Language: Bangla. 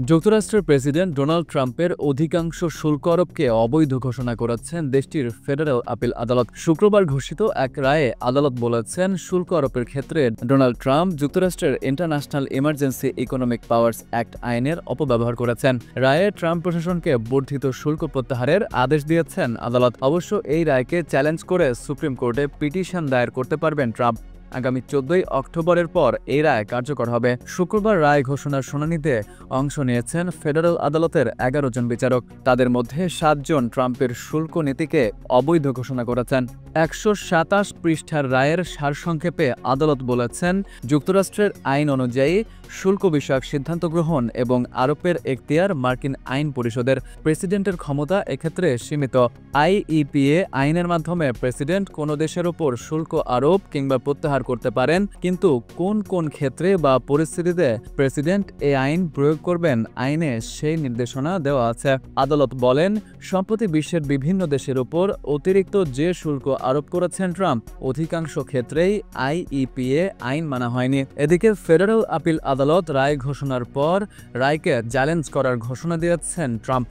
যুক্তরাষ্ট্রের প্রেসিডেন্ট ডোনাল্ড ট্রাম্পের অধিকাংশ শুল্ক আরোপকে অবৈধ ঘোষণা করেছেন দেশটির ফেডারেল আপিল আদালত। শুক্রবার ঘোষিত এক রায়ে আদালত বলেছেন, শুল্ক আরোপের ক্ষেত্রে ডোনাল্ড ট্রাম্প যুক্তরাষ্ট্রের international emergency economic powers act আইনের অপব্যবহার করেছেন। রায়ে ট্রাম্প প্রশাসনকে বর্ধিত শুল্ক প্রত্যাহারের আদেশ দিয়েছেন আদালত। অবশ্য এই রায়কে চ্যালেঞ্জ করে সুপ্রিম কোর্টে পিটিশন দায়ের করতে পারবেন ট্রাম্প। আগামী 14 অক্টোবরের পর এই রায় কার্যকর হবে। শুক্রবার রায় ঘোষণার শুনানিতে অংশ নিয়েছেন ফেডারেল আদালতের 11 জন বিচারক। তাদের মধ্যে 7 জন ট্রাম্পের শুল্ক নীতিকে অবৈধ ঘোষণা করেছেন। 127 পৃষ্ঠার রায়ের সারসংক্ষেপে আদালত বলেছেন, যুক্তরাষ্ট্রের আইন অনুযায়ী শুল্ক বিষয়ক সিদ্ধান্ত গ্রহণ এবং আরোপের এখতিয়ার মার্কিন আইন পরিষদের। প্রেসিডেন্টের ক্ষমতা এক্ষেত্রে সীমিত। আইইপিএ আইনের মাধ্যমে প্রেসিডেন্ট কোনো দেশের উপর শুল্ক আরোপ কিংবা প্রত্যাহার করতে পারেন, কিন্তু কোন কোন ক্ষেত্রে বা পরিস্থিতিতে প্রেসিডেন্ট এই আইন প্রয়োগ করবেন আইনে সেই নির্দেশনা দেওয়া আছে। আদালত বলেন, সম্প্রতি বিশ্বের বিভিন্ন দেশের উপর অতিরিক্ত যে শুল্ক আরোপ করেছেন ট্রাম্প, অধিকাংশ ক্ষেত্রেই আইইপিএ আইন মানা হয়নি। এদিকে ফেডারেল আপিল আদালত রায় ঘোষণার পর রায়কে চ্যালেঞ্জ করার ঘোষণা দিয়েছেন ট্রাম্প।